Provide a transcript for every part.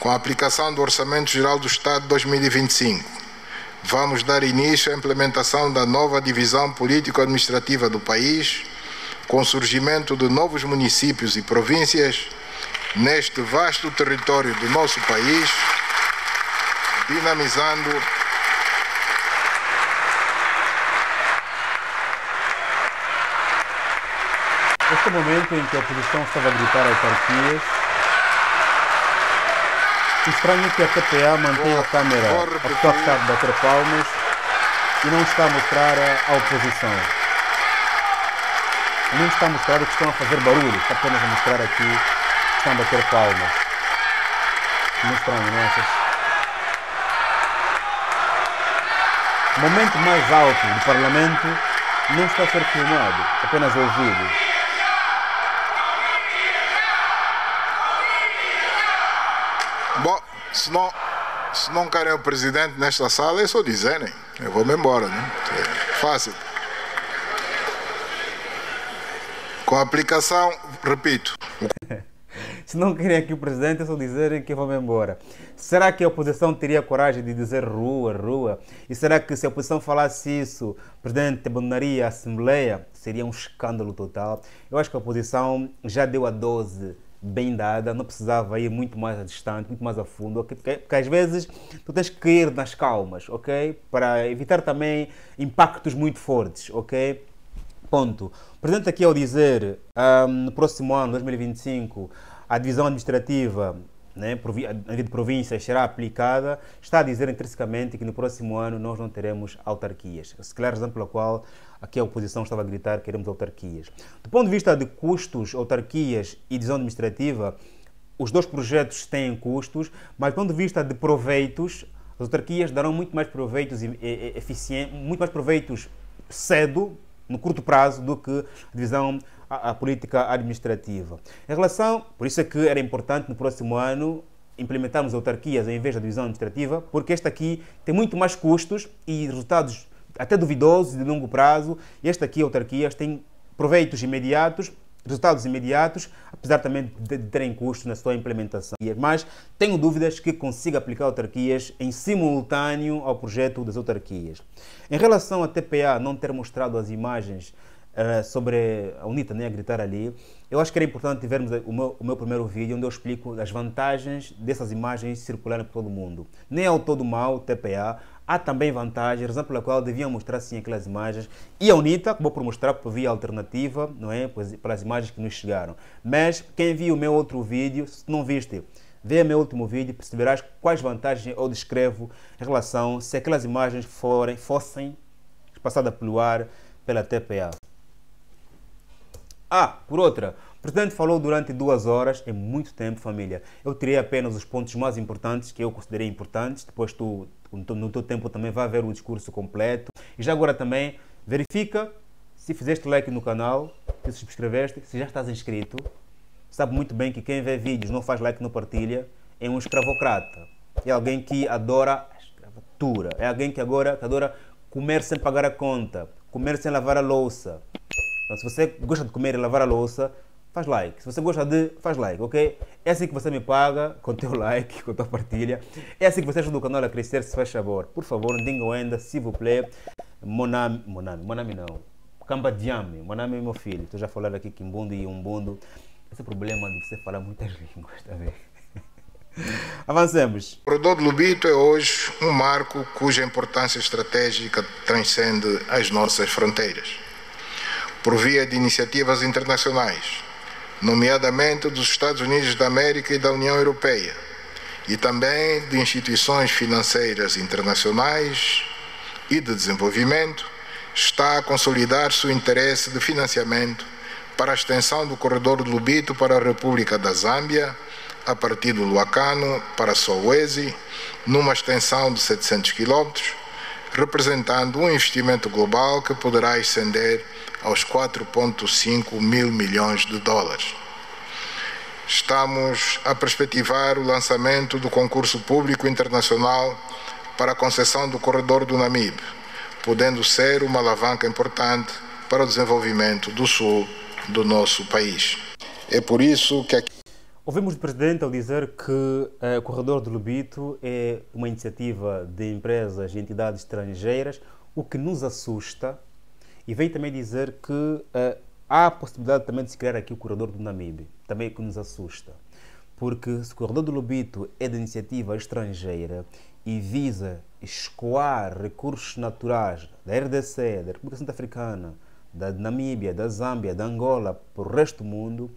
Com a aplicação do Orçamento Geral do Estado de 2025, vamos dar início à implementação da nova divisão político-administrativa do país, com o surgimento de novos municípios e províncias neste vasto território do nosso país, dinamizando Este é o momento em que a oposição estava a gritar autarquias. Estranho que a TPA mantém a câmera a pessoa que está a bater palmas e não está a mostrar a oposição. Não está a mostrar que estão a fazer barulho, está apenas a mostrar aqui que estão a bater palmas. Muito estranho, não achas? O momento mais alto do Parlamento não está a ser filmado, apenas ouvido. Bom, se não querem o presidente nesta sala, é só dizerem. Eu vou-me embora, né? É fácil. Com a aplicação, repito. Se não querem aqui o presidente, é só dizerem que eu vou-me embora. Será que a oposição teria coragem de dizer rua, rua? E será que se a oposição falasse isso, o presidente abandonaria a Assembleia? Seria um escândalo total. Eu acho que a oposição já deu a dose bem dada, não precisava ir muito mais distante, muito mais a fundo, okay? Porque às vezes tu tens que ir nas calmas, ok? Para evitar também impactos muito fortes, ok? Ponto. O presidente aqui ao dizer, no próximo ano, 2025, a divisão administrativa, né, de províncias será aplicada, está a dizer intrinsecamente que no próximo ano nós não teremos autarquias. Se calhar a razão pela qual aqui a oposição estava a gritar que queremos autarquias. Do ponto de vista de custos, autarquias e divisão administrativa, os dois projetos têm custos, mas do ponto de vista de proveitos, as autarquias darão muito mais proveitos eficientes, muito mais proveitos cedo, no curto prazo, do que a divisão a política administrativa. Em relação, por isso é que era importante no próximo ano implementarmos autarquias em vez da divisão administrativa, porque esta aqui tem muito mais custos e resultados até duvidosos de longo prazo. E esta aqui, autarquias, tem proveitos imediatos, resultados imediatos, apesar também de terem custos na sua implementação. Mas tenho dúvidas que consiga aplicar autarquias em simultâneo ao projeto das autarquias. Em relação à TPA não ter mostrado as imagens sobre a UNITA, né, a gritar ali, eu acho que era importante vermos o meu primeiro vídeo, onde eu explico as vantagens dessas imagens circularem por todo o mundo. Nem é o todo mal, TPA, há também vantagens, razão pela qual deviam mostrar sim aquelas imagens. E a UNITA acabou por mostrar por via alternativa, não é? Pelas imagens que nos chegaram. Mas quem viu o meu outro vídeo, se não viste, vê o meu último vídeo, perceberás quais vantagens eu descrevo em relação se aquelas imagens fossem passadas pelo ar pela TPA. Por outra, o presidente falou durante 2 horas, é muito tempo, família. Eu tirei apenas os pontos mais importantes, que eu considerei importantes. Depois tu, no teu tempo, também vai ver o discurso completo. E já agora também, verifica se fizeste like no canal, se subscreveste, se já estás inscrito. Sabe muito bem que quem vê vídeos não faz like, não partilha, é um escravocrata. É alguém que adora a escravatura. É alguém que adora comer sem pagar a conta, comer sem lavar a louça. Então, se você gosta de comer e lavar a louça, faz like. Se você gosta faz like, ok? É assim que você me paga, com teu like, com tua partilha. É assim que você ajuda o canal a crescer, se faz favor. Por favor, não diga ainda, s'il vous plaît. Monami não. Cambadiame, Monami é meu filho. Estou já falando aqui Kimbundo e Umbundo. Esse é o problema de você falar muitas línguas, tá vendo? Avancemos. O corredor de Lobito é hoje um marco cuja importância estratégica transcende as nossas fronteiras, por via de iniciativas internacionais, nomeadamente dos Estados Unidos da América e da União Europeia, e também de instituições financeiras internacionais e de desenvolvimento, está a consolidar-se o interesse de financiamento para a extensão do corredor de Lobito para a República da Zâmbia, a partir do Luacano para Solwezi, numa extensão de 700 km, representando um investimento global que poderá ascender aos 4,5 mil milhões de dólares. Estamos a perspectivar o lançamento do concurso público internacional para a concessão do corredor do Namibe, podendo ser uma alavanca importante para o desenvolvimento do sul do nosso país. É por isso que aqui... Ouvimos o Presidente ao dizer que o Corredor do Lobito é uma iniciativa de empresas e entidades estrangeiras, o que nos assusta, e vem também dizer que há a possibilidade também de se criar aqui o Corredor do Namibe, também o que nos assusta. Porque se o Corredor do Lobito é de iniciativa estrangeira e visa escoar recursos naturais da RDC, da República Centro-Africana, da Namíbia, da Zâmbia, da Angola, para o resto do mundo,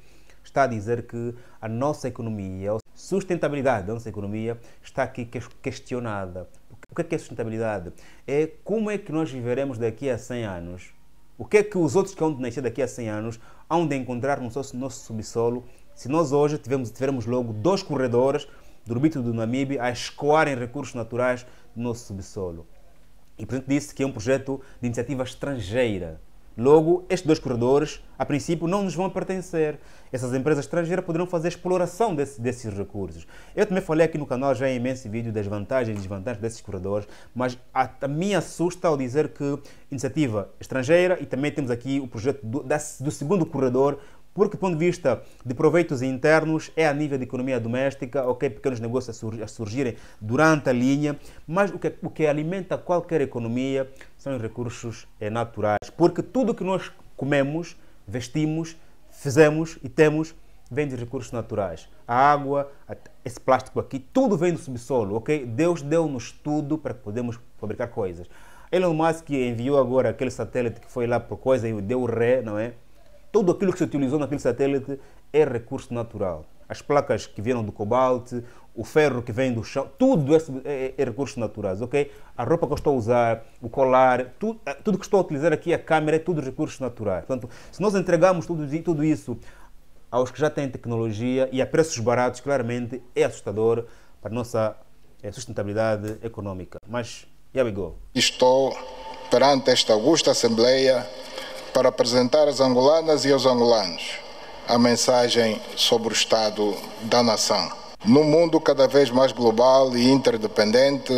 está a dizer que a nossa economia, a sustentabilidade da nossa economia está aqui questionada. O que é sustentabilidade? É como é que nós viveremos daqui a 100 anos. O que é que os outros que vão nascer daqui a 100 anos hão de encontrar no nosso subsolo se nós hoje tivermos logo 2 corredores do Lobito do Namibe a escoarem recursos naturais do nosso subsolo. E o Presidente disse que é um projeto de iniciativa estrangeira. Logo, estes 2 corredores, a princípio, não nos vão pertencer. Essas empresas estrangeiras poderão fazer exploração desses recursos. Eu também falei aqui no canal já em imenso vídeo das vantagens e desvantagens desses corredores, mas a mim assusta ao dizer que iniciativa estrangeira, e também temos aqui o projeto do segundo corredor, porque do ponto de vista de proveitos internos é a nível de economia doméstica, ok, pequenos negócios a surgirem durante a linha, mas o que alimenta qualquer economia são os recursos naturais, porque tudo o que nós comemos, vestimos, fizemos e temos vem de recursos naturais. A água, esse plástico aqui, tudo vem do subsolo, ok? Deus deu-nos tudo para que podemos fabricar coisas. Elon Musk enviou agora aquele satélite que foi lá por coisa e deu ré, não é? Tudo aquilo que se utilizou naquele satélite é recurso natural. As placas que vieram do cobalto, o ferro que vem do chão, tudo é recursos naturais, ok? A roupa que eu estou a usar, o colar, tudo que estou a utilizar aqui, a câmera, é tudo recursos naturais. Portanto, se nós entregamos tudo isso aos que já têm tecnologia e a preços baratos, claramente é assustador para a nossa sustentabilidade econômica. Mas, here we go. Estou perante esta augusta Assembleia para apresentar às angolanas e aos angolanos a mensagem sobre o estado da nação. No mundo cada vez mais global e interdependente,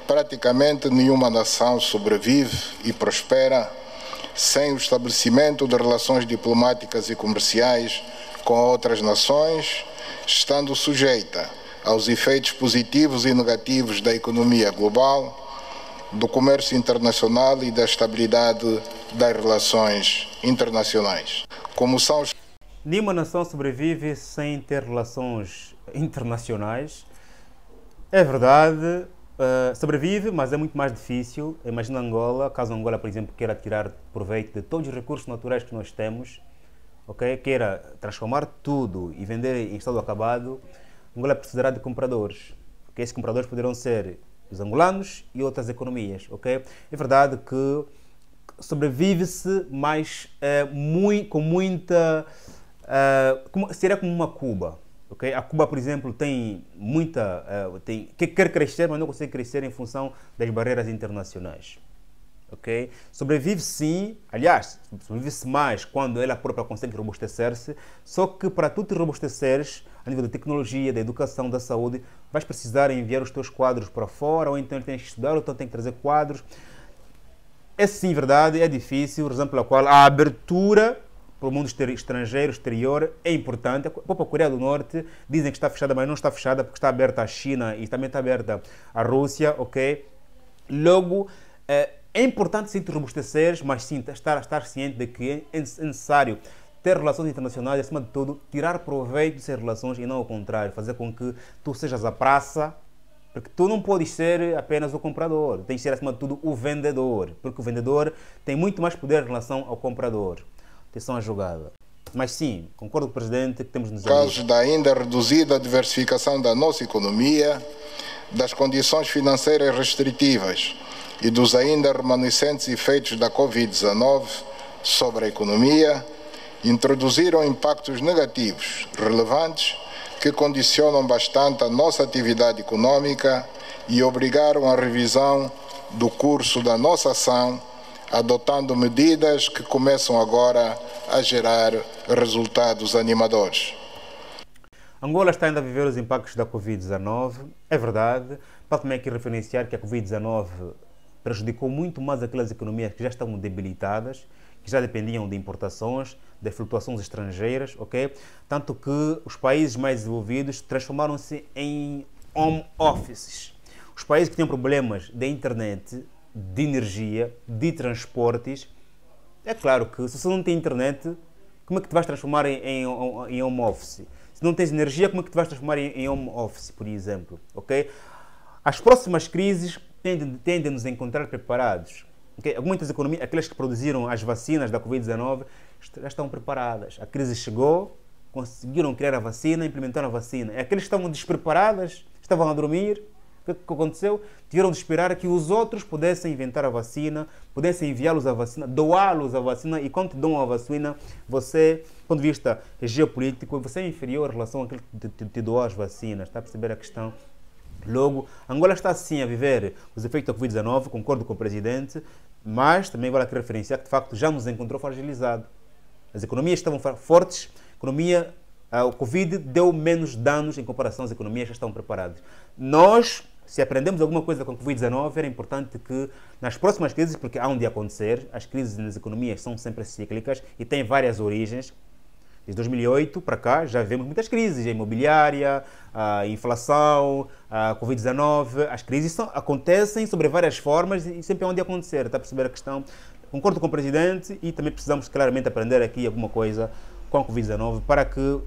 praticamente nenhuma nação sobrevive e prospera sem o estabelecimento de relações diplomáticas e comerciais com outras nações, estando sujeita aos efeitos positivos e negativos da economia global, do comércio internacional e da estabilidade das relações internacionais. Como são os... Nenhuma nação sobrevive sem ter relações internacionais. É verdade, sobrevive, mas é muito mais difícil. Imagina Angola, caso Angola, por exemplo, queira tirar proveito de todos os recursos naturais que nós temos, ok? Queira transformar tudo e vender em estado acabado, Angola precisará de compradores. Okay? Esses compradores poderão ser os angolanos e outras economias, ok? É verdade que sobrevive-se, mas com muita... seria como uma Cuba, ok? A Cuba, por exemplo, tem muita... quer crescer, mas não consegue crescer em função das barreiras internacionais, ok? Sobrevive sim, aliás, sobrevive-se mais quando ela própria consegue robustecer-se, só que para tu te robusteceres, a nível da tecnologia, da educação, da saúde, vais precisar enviar os teus quadros para fora, ou então tens que estudar, ou então tens que trazer quadros. É sim verdade, é difícil, razão pela qual a abertura para o mundo estrangeiro, exterior, é importante. A própria Coreia do Norte dizem que está fechada, mas não está fechada porque está aberta a China e também está aberta a Rússia, ok? Logo, é importante sim te robusteceres, mas sim estar ciente de que é necessário ter relações internacionais, acima de tudo, tirar proveito dessas relações e não ao contrário, fazer com que tu sejas a praça, porque tu não podes ser apenas o comprador, tens de ser, acima de tudo, o vendedor, porque o vendedor tem muito mais poder em relação ao comprador. Atenção à jogada. Mas sim, concordo com o Presidente que temos de nos abrir. Casos da ainda reduzida diversificação da nossa economia, das condições financeiras restritivas e dos ainda remanescentes efeitos da Covid-19 sobre a economia, introduziram impactos negativos relevantes que condicionam bastante a nossa atividade econômica e obrigaram a revisão do curso da nossa ação, adotando medidas que começam agora a gerar resultados animadores. Angola está ainda a viver os impactos da Covid-19, é verdade. Pode também aqui referenciar que a Covid-19 prejudicou muito mais aquelas economias que já estavam debilitadas, que já dependiam de importações, das flutuações estrangeiras, ok? Tanto que os países mais desenvolvidos transformaram-se em home offices. Os países que tinham problemas de internet, de energia, de transportes, é claro que se você não tem internet, como é que te vais transformar em home office? Se não tens energia, como é que te vais transformar em home office, por exemplo, ok? As próximas crises tendem a nos encontrar preparados. Okay? Muitas economias, aquelas que produziram as vacinas da Covid-19, já estão preparadas. A crise chegou, conseguiram criar a vacina, implementaram a vacina. E aqueles que estavam despreparadas, estavam a dormir, o que aconteceu? Tiveram de esperar que os outros pudessem inventar a vacina, pudessem enviá-los a vacina, doá-los a vacina, e quando te dão a vacina, você, do ponto de vista geopolítico, você é inferior em relação àquele que te doou as vacinas. Está a perceber a questão? Logo, Angola está sim a viver os efeitos da Covid-19, concordo com o presidente, mas também vale aqui referenciar que de facto já nos encontrou fragilizado. As economias estavam fortes, o Covid deu menos danos em comparação às economias que já estão preparadas. Nós, se aprendemos alguma coisa com a Covid-19, era importante que nas próximas crises, porque há de acontecer, as crises nas economias são sempre cíclicas e têm várias origens. Desde 2008 para cá já vemos muitas crises, a imobiliária, a inflação, a Covid-19. As crises acontecem sobre várias formas e sempre há de acontecer. Está a perceber a questão? Concordo com o presidente e também precisamos claramente aprender aqui alguma coisa com a Covid-19 para que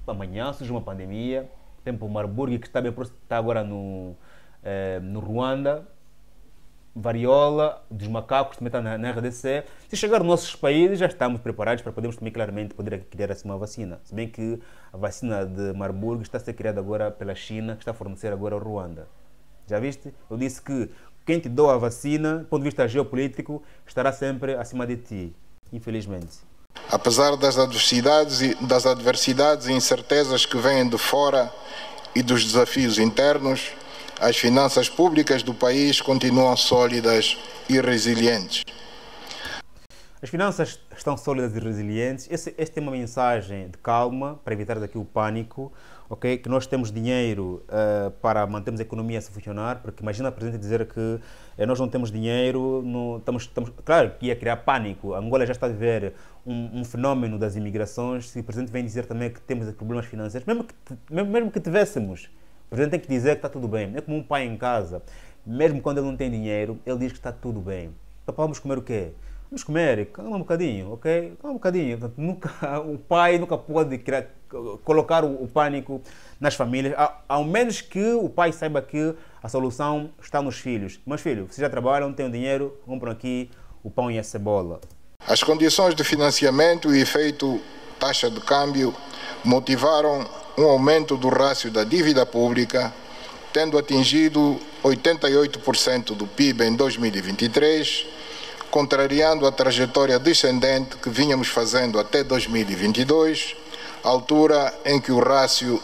amanhã surja uma pandemia. Tempo Marburg, que está agora no Ruanda, variola dos macacos, também está na RDC. Se chegar aos nossos países, já estamos preparados para podermos também claramente poder criar assim uma vacina. Se bem que a vacina de Marburg está a ser criada agora pela China, que está a fornecer agora ao Ruanda. Já viste? Eu disse que quem te doa a vacina, do ponto de vista geopolítico, estará sempre acima de ti, infelizmente. Apesar das adversidades e incertezas que vêm de fora e dos desafios internos, as finanças públicas do país continuam sólidas e resilientes. As finanças estão sólidas e resilientes. Esta é uma mensagem de calma, para evitar daqui o pânico, okay? Que nós temos dinheiro para mantermos a economia a funcionar, porque imagina o presidente dizer que nós não temos dinheiro, claro que ia criar pânico. A Angola já está a viver um fenómeno das imigrações, se o presidente vem dizer também que temos problemas financeiros, mesmo que tivéssemos, o presidente tem que dizer que está tudo bem. É como um pai em casa, mesmo quando ele não tem dinheiro, ele diz que está tudo bem. Então vamos comer o quê? Vamos comer, calma um bocadinho, ok? Calma um bocadinho. O pai nunca pode colocar o pânico nas famílias, ao menos que o pai saiba que a solução está nos filhos. Mas filho, vocês já trabalham, têm dinheiro, compram aqui o pão e a cebola. As condições de financiamento e efeito taxa de câmbio motivaram um aumento do rácio da dívida pública, tendo atingido 88% do PIB em 2023, contrariando a trajetória descendente que vínhamos fazendo até 2022, altura em que o rácio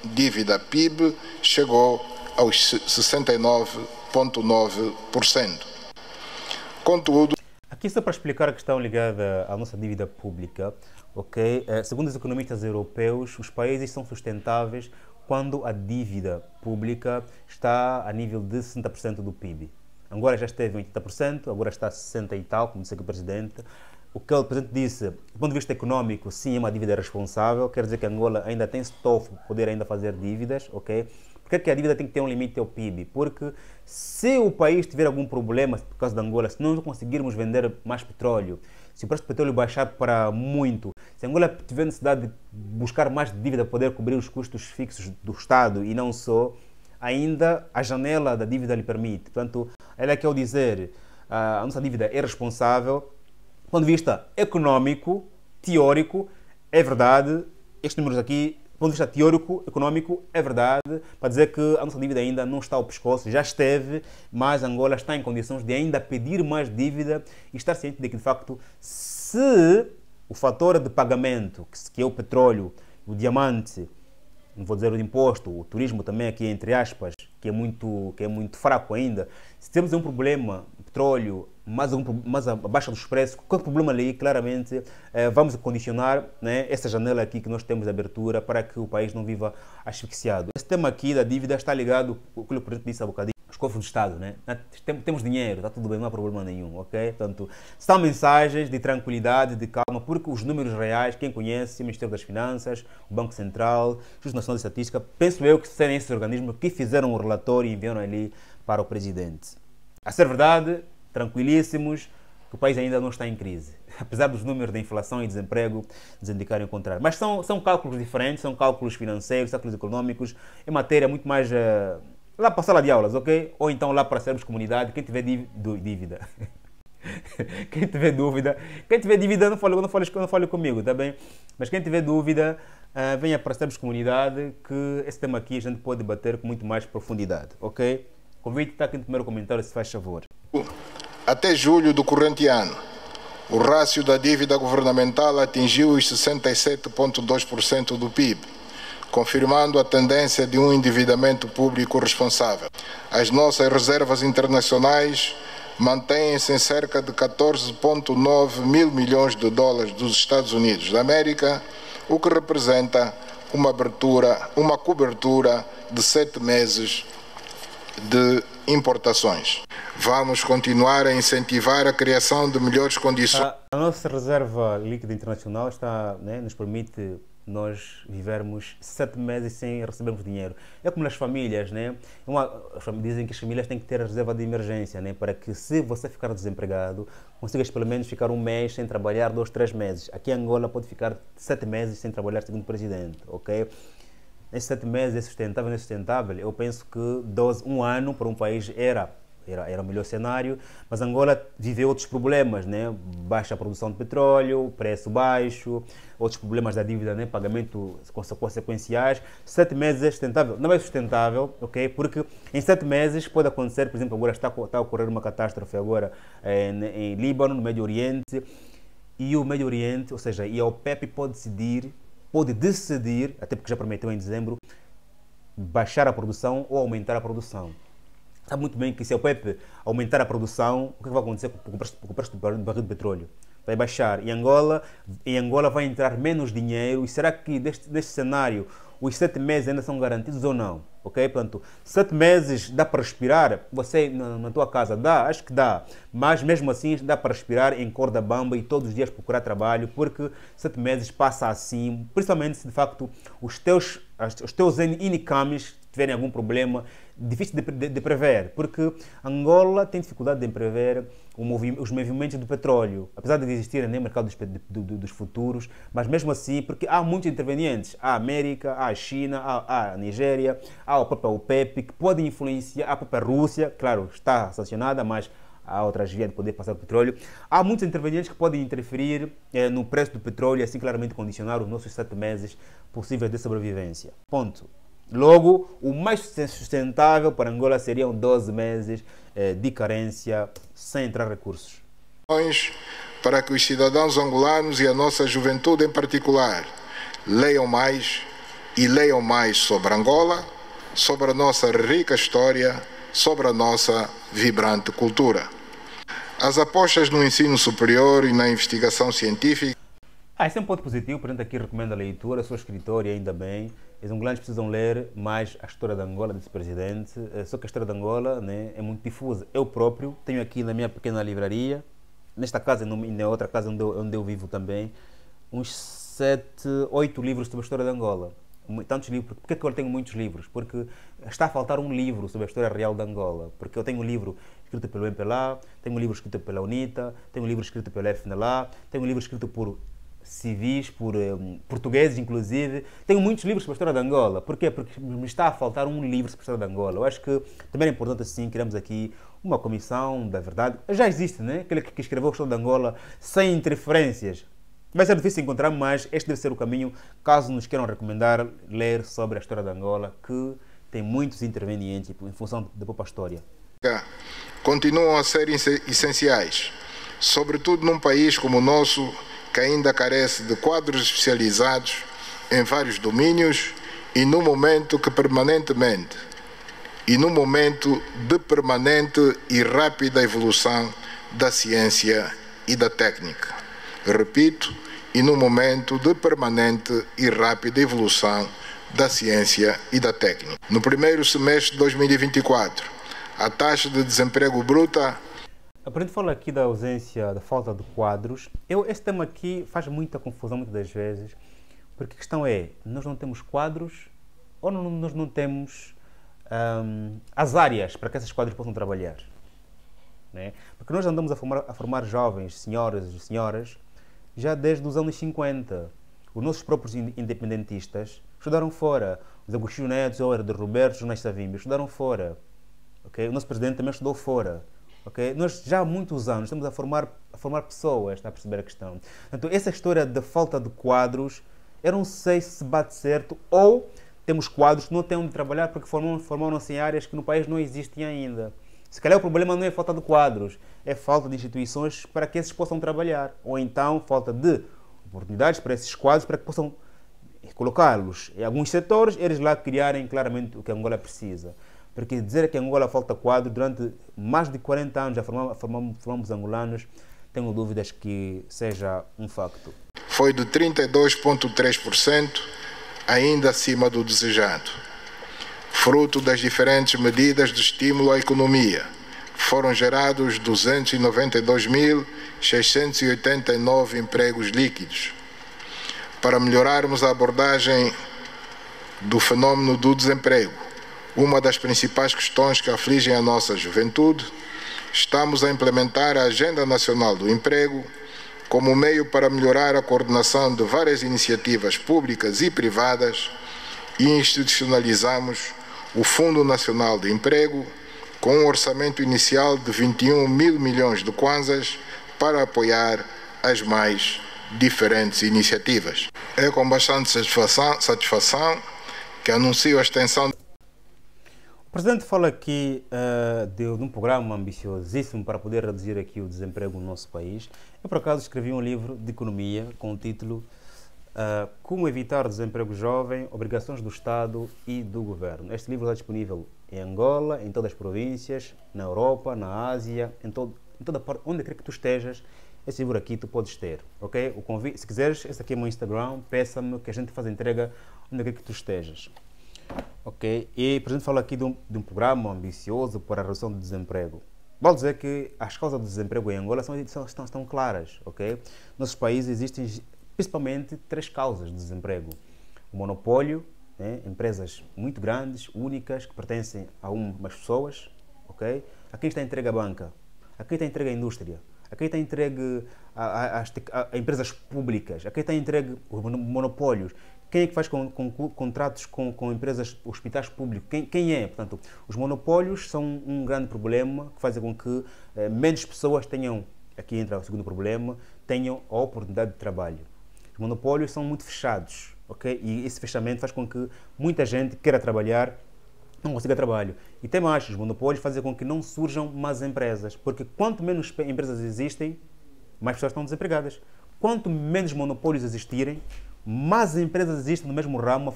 dívida-PIB chegou aos 69,9%. Contudo, aqui só para explicar a questão ligada à nossa dívida pública, ok? Segundo os economistas europeus, os países são sustentáveis quando a dívida pública está a nível de 60% do PIB. Angola já esteve em 80%, agora está a 60% e tal, como disse aqui o presidente. O que o presidente disse, do ponto de vista econômico, sim, é uma dívida responsável, quer dizer que Angola ainda tem estofo para poder ainda fazer dívidas, ok? Porque é que a dívida tem que ter um limite ao PIB? Porque se o país tiver algum problema, por causa da Angola, se não conseguirmos vender mais petróleo, se o preço do petróleo baixar para muito, se a Angola tiver necessidade de buscar mais dívida para poder cobrir os custos fixos do Estado e não só, ainda a janela da dívida lhe permite. Portanto, ela quer dizer, a nossa dívida é responsável. Do ponto de vista econômico, teórico, é verdade. Estes números aqui, do ponto de vista teórico, econômico, é verdade. Para dizer que a nossa dívida ainda não está ao pescoço, já esteve, mas Angola está em condições de ainda pedir mais dívida e estar ciente de que, de facto, se o fator de pagamento, que é o petróleo, o diamante, não vou dizer o imposto, o turismo também aqui, entre aspas, que é muito fraco ainda. Se temos um problema, petróleo, mais a baixa dos preços, qualquer problema ali, claramente, vamos condicionar, né, essa janela aqui que nós temos de abertura para que o país não viva asfixiado. Esse tema aqui da dívida está ligado, o que o presidente disse há bocadinho, cofres do Estado, né? Temos dinheiro, está tudo bem, não há problema nenhum, ok? Portanto, são mensagens de tranquilidade, de calma, porque os números reais, quem conhece, o Ministério das Finanças, o Banco Central, o Instituto Nacional de Estatística, penso eu que serem esses organismos que fizeram o relatório e enviaram ali para o presidente. A ser verdade, tranquilíssimos, que o país ainda não está em crise, apesar dos números de inflação e desemprego indicarem o contrário. Mas são cálculos diferentes, são cálculos financeiros, cálculos econômicos, em matéria muito mais lá para a sala de aulas, ok? Ou então lá para sermos comunidade, quem tiver dívida. Quem tiver dívida, não fale comigo, tá bem? Mas quem tiver dúvida, venha para sermos comunidade, que esse tema aqui a gente pode debater com muito mais profundidade, ok? O convite está aqui no primeiro comentário, se faz favor. Até julho do corrente ano, o rácio da dívida governamental atingiu os 67,2% do PIB, confirmando a tendência de um endividamento público responsável. As nossas reservas internacionais mantêm-se em cerca de 14,9 mil milhões de dólares dos Estados Unidos da América, o que representa uma cobertura de 7 meses de importações. Vamos continuar a incentivar a criação de melhores condições. A nossa reserva líquida internacional nos permite nós vivermos 7 meses sem recebermos dinheiro. É como nas famílias, né? Dizem que as famílias têm que ter a reserva de emergência, né? Para que, se você ficar desempregado, consigas pelo menos ficar um mês sem trabalhar, 2, 3 meses. Aqui em Angola pode ficar 7 meses sem trabalhar, segundo o presidente, ok? Esses 7 meses é sustentável, eu penso que um ano para um país era o melhor cenário, mas Angola viveu outros problemas, né? Baixa produção de petróleo, preço baixo, outros problemas da dívida, né? Pagamento consequenciais. 7 meses é sustentável? Não é sustentável, ok? Porque em 7 meses pode acontecer, por exemplo, agora está a ocorrer uma catástrofe agora em Líbano, no Médio Oriente, e o Médio Oriente, ou seja, e a OPEP pode decidir, até porque já prometeu em dezembro, baixar a produção ou aumentar a produção. Sabe muito bem que se a OPEP aumentar a produção, o que vai acontecer com o preço do barril de petróleo? Vai baixar. Em Angola vai entrar menos dinheiro. E será que neste cenário os 7 meses ainda são garantidos ou não? Ok? Portanto, 7 meses dá para respirar? Você na tua casa dá? Acho que dá. Mas mesmo assim dá para respirar em corda bamba e todos os dias procurar trabalho, porque 7 meses passa assim, principalmente se de facto os teus incomes tiverem algum problema, difícil de prever, porque Angola tem dificuldade de prever os movimentos do petróleo, apesar de existirem no mercado dos futuros, mas mesmo assim, porque há muitos intervenientes, há a América, há a China, há a Nigéria, há a própria OPEP, que podem influenciar, a própria Rússia, claro, está sancionada, mas há outras vias de poder passar o petróleo. Há muitos intervenientes que podem interferir no preço do petróleo e assim claramente condicionar os nossos 7 meses possíveis de sobrevivência. Ponto. Logo, o mais sustentável para Angola seriam 12 meses de carência sem entrar recursos. Para que os cidadãos angolanos e a nossa juventude em particular leiam mais sobre Angola, sobre a nossa rica história, sobre a nossa vibrante cultura. As apostas no ensino superior e na investigação científica. Esse é um ponto positivo, portanto aqui recomendo a leitura, sou escritor e ainda bem. Os angolanos precisam ler mais a história de Angola, desse presidente, só que a história de Angola, né, é muito difusa. Eu próprio tenho aqui na minha pequena livraria, nesta casa e na outra casa onde eu vivo também, uns 7, 8 livros sobre a história de Angola. Tantos livros. Por que eu tenho muitos livros? Porque está a faltar um livro sobre a história real de Angola. Porque eu tenho um livro escrito pelo MPLA, tenho um livro escrito pela UNITA, tenho um livro escrito pela FNLA, tenho um livro escrito por civis, por portugueses inclusive. Tenho muitos livros sobre a história de Angola. Por quê? Porque me está a faltar um livro sobre a história de Angola. Eu acho que também é importante assim, criamos aqui uma comissão da verdade. Já existe, né? Aquele que escreveu a história de Angola sem interferências. Vai ser difícil encontrar, mas este deve ser o caminho, caso nos queiram recomendar ler sobre a história de Angola, que tem muitos intervenientes em função da própria história. Continuam a ser essenciais, sobretudo num país como o nosso, que ainda carece de quadros especializados em vários domínios e no momento de permanente e rápida evolução da ciência e da técnica. Repito, e no momento de permanente e rápida evolução da ciência e da técnica. No primeiro semestre de 2024, A taxa de desemprego bruta. A gente fala aqui da ausência, da falta de quadros. Esse tema aqui faz muita confusão muitas das vezes, porque a questão é, nós não temos quadros ou nós não temos as áreas para que esses quadros possam trabalhar. Né? Porque nós andamos a formar jovens, senhoras e senhoras, já desde os anos 50. Os nossos próprios independentistas estudaram fora. Os Agostinho Neto, o de Roberto, os Jornais Savimbi estudaram fora. Okay? O nosso presidente também estudou fora. Okay? Nós já há muitos anos estamos a formar pessoas, está a perceber a questão. Então, essa história da falta de quadros, eu não sei se bate certo ou temos quadros que não têm onde trabalhar porque formaram-se em áreas que no país não existem ainda. Se calhar o problema não é falta de quadros, é falta de instituições para que esses possam trabalhar. Ou então falta de oportunidades para esses quadros para que possam colocá-los em alguns setores, eles lá criarem claramente o que a Angola precisa. Porque dizer que a Angola falta quadro, durante mais de 40 anos já formamos angolanos, tenho dúvidas que seja um facto. Foi de 32,3%, ainda acima do desejado. Fruto das diferentes medidas de estímulo à economia, foram gerados 292.689 empregos líquidos. Para melhorarmos a abordagem do fenômeno do desemprego, uma das principais questões que afligem a nossa juventude, estamos a implementar a Agenda Nacional do Emprego como meio para melhorar a coordenação de várias iniciativas públicas e privadas e institucionalizamos o Fundo Nacional de Emprego com um orçamento inicial de 21 mil milhões de kwanzas para apoiar as mais diferentes iniciativas. É com bastante satisfação que anuncio a extensão. O Presidente fala aqui de um programa ambiciosíssimo para poder reduzir aqui o desemprego no nosso país. Eu, por acaso, escrevi um livro de economia com o título Como evitar o desemprego jovem, obrigações do Estado e do Governo. Este livro está disponível em Angola, em todas as províncias, na Europa, na Ásia, em toda parte, onde quer que tu estejas, esse livro aqui tu podes ter, ok? O convite, se quiseres, esse aqui é o meu Instagram, peça-me que a gente faz a entrega onde quer que tu estejas. Ok? E o Presidente fala aqui de um programa ambicioso para a redução do desemprego. Vale dizer que as causas do desemprego em Angola estão claras, ok? Nossos países existem principalmente 3 causas de desemprego. O monopólio, né? Empresas muito grandes, únicas, que pertencem a umas pessoas, ok? A quem está entregue a banca, a quem está entregue a indústria, a quem está entregue a empresas públicas, a quem está entregue os monopólios. Quem é que faz contratos com empresas, hospitais públicos? Quem é? Portanto, os monopólios são um grande problema que fazem com que menos pessoas tenham, aqui entra o segundo problema, tenham a oportunidade de trabalho. Os monopólios são muito fechados, ok? E esse fechamento faz com que muita gente queira trabalhar, não consiga trabalho. E tem mais, os monopólios fazem com que não surjam mais empresas, porque quanto menos empresas existem, mais pessoas estão desempregadas. Quanto menos monopólios existirem, mais empresas existem no mesmo ramo a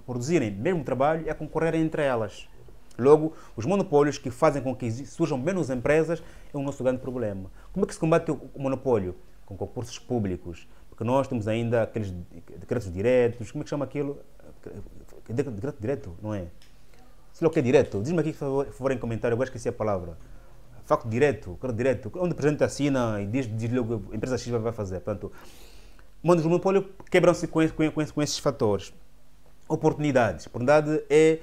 produzirem o mesmo trabalho e a concorrerem entre elas. Logo, os monopólios que fazem com que surjam menos empresas é o nosso grande problema. Como é que se combate o monopólio? Com concursos públicos. Porque nós temos ainda aqueles decretos diretos, como é que chama aquilo? Decreto direto, não é? Sei lá o que é direto. Diz-me aqui, por favor, em comentário, eu esqueci a palavra. Facto direto, decreto direto, onde o Presidente assina e diz logo a empresa X vai fazer. Portanto, os monopólios quebram-se com esses fatores. Oportunidades. Oportunidade é,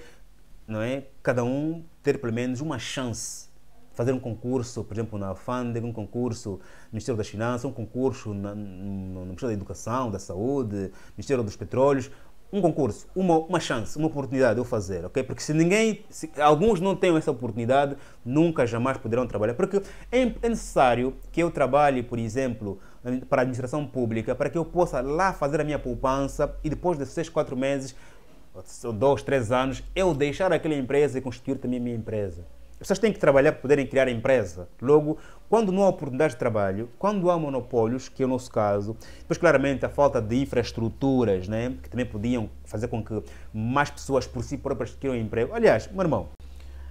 não é, cada um ter pelo menos uma chance. Fazer um concurso, por exemplo, na Alfândega, um concurso no Ministério das Finanças, um concurso no Ministério da Educação, da Saúde, Ministério dos Petróleos. Um concurso, uma chance, uma oportunidade de eu fazer, ok? Porque se alguns não têm essa oportunidade, nunca, jamais poderão trabalhar. Porque é necessário que eu trabalhe, por exemplo, para a administração pública, para que eu possa lá fazer a minha poupança e depois de 6, 4 meses, 2, 3 anos, eu deixar aquela empresa e constituir também a minha empresa. As pessoas têm que trabalhar para poderem criar a empresa. Logo, quando não há oportunidade de trabalho, quando há monopólios, que é o nosso caso, depois claramente a falta de infraestruturas, né, que também podiam fazer com que mais pessoas por si próprias queiram emprego. Aliás, meu irmão,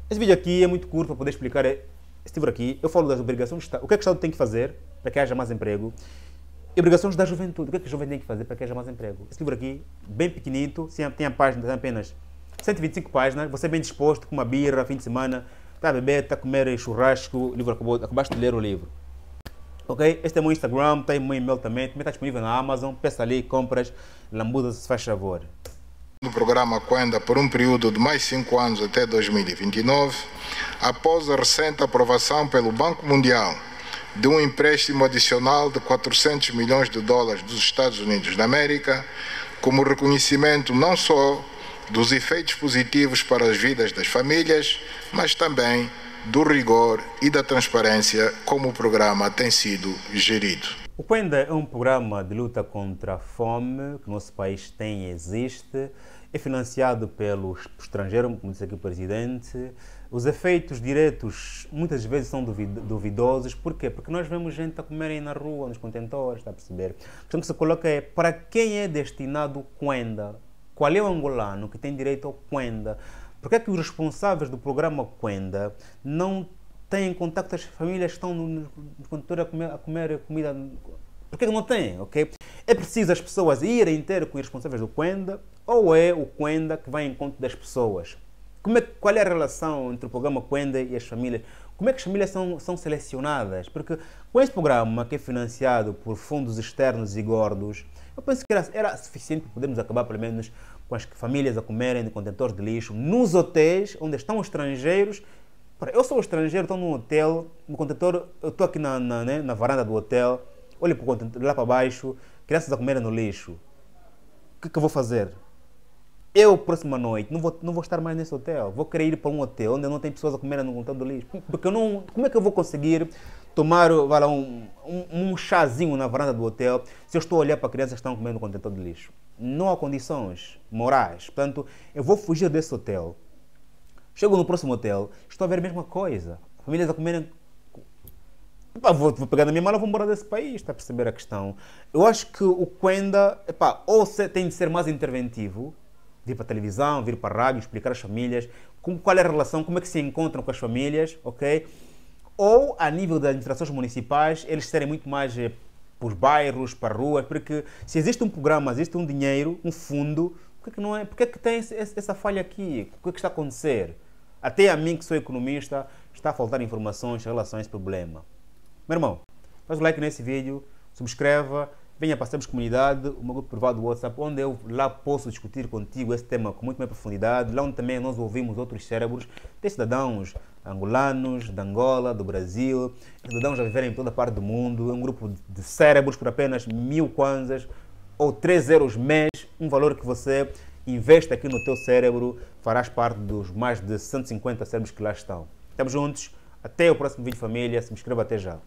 esse vídeo aqui é muito curto para poder explicar esse livro aqui. Eu falo das obrigações do Estado. O que é que o Estado tem que fazer para que haja mais emprego? E obrigações da juventude. O que é que a jovem tem que fazer para que haja mais emprego? Esse livro aqui, bem pequenito, tem a página, tem apenas 125 páginas, você é bem disposto, com uma birra, fim de semana, está a beber, está a comer churrasco, o livro acabaste de ler o livro. Ok? Este é o meu Instagram, tem o meu e-mail também está disponível na Amazon, peça ali, compras, lambuda se faz favor. No programa Cuenda por um período de mais 5 anos até 2029, após a recente aprovação pelo Banco Mundial de um empréstimo adicional de 400 milhões de dólares dos Estados Unidos da América, como reconhecimento não só dos efeitos positivos para as vidas das famílias, mas também do rigor e da transparência como o programa tem sido gerido. O Cuenda é um programa de luta contra a fome que o nosso país tem e existe. É financiado pelo estrangeiro, como disse aqui o Presidente. Os efeitos diretos muitas vezes são duvidosos. Por quê? Porque nós vemos gente a comer aí na rua, nos contentores, está a perceber? A questão que se coloca é para quem é destinado o Cuenda? Qual é o angolano que tem direito ao Cuenda? Por que é que os responsáveis do programa Cuenda não têm contato com as famílias que estão no contentor a comer comida? Por que não têm? Okay? É preciso as pessoas irem ter com os responsáveis do Cuenda ou é o Cuenda que vai em encontro das pessoas? Qual é a relação entre o programa Cuenda e as famílias? Como é que as famílias são selecionadas? Porque com este programa, que é financiado por fundos externos e gordos, eu penso que era suficiente para podermos acabar, pelo menos, com as famílias a comerem de contentores de lixo nos hotéis onde estão os estrangeiros. Eu sou estrangeiro, estou num hotel, no contentor, eu estou aqui na varanda do hotel, olho para o contentor, lá para baixo, crianças a comerem no lixo. O que eu vou fazer? Eu, próxima noite, não vou estar mais nesse hotel. Vou querer ir para um hotel onde não tem pessoas a comerem no contentor do lixo. Porque como é que eu vou conseguir tomar um chazinho na varanda do hotel se eu estou a olhar para crianças que estão comendo no contentor de lixo? Não há condições morais. Portanto, eu vou fugir desse hotel. Chego no próximo hotel, estou a ver a mesma coisa. Famílias a comerem... Vou pegar na minha mala e vou embora desse país. Está a perceber a questão? Eu acho que o Cuenda, ou tem de ser mais interventivo, vir para a televisão, vir para a rádio, explicar às famílias qual é a relação, como é que se encontram com as famílias, ok? Ou, a nível das administrações municipais, eles serem muito mais para os bairros, para ruas, porque se existe um programa, existe um dinheiro, um fundo, por que tem essa falha aqui? O que está a acontecer? Até a mim, que sou economista, está a faltar informações em relação a esse problema. Meu irmão, faz o like nesse vídeo, subscreva, venha para Sermos Comunidade, o meu grupo privado do WhatsApp, onde eu lá posso discutir contigo esse tema com muito mais profundidade, lá onde também nós ouvimos outros cérebros, tem cidadãos angolanos, de Angola, do Brasil, cidadãos a viverem em toda parte do mundo, é um grupo de cérebros por apenas 1000 kwanzas ou 3 euros mês, um valor que você investe aqui no teu cérebro, farás parte dos mais de 150 cérebros que lá estão. Estamos juntos, até o próximo vídeo família, se inscreva até já.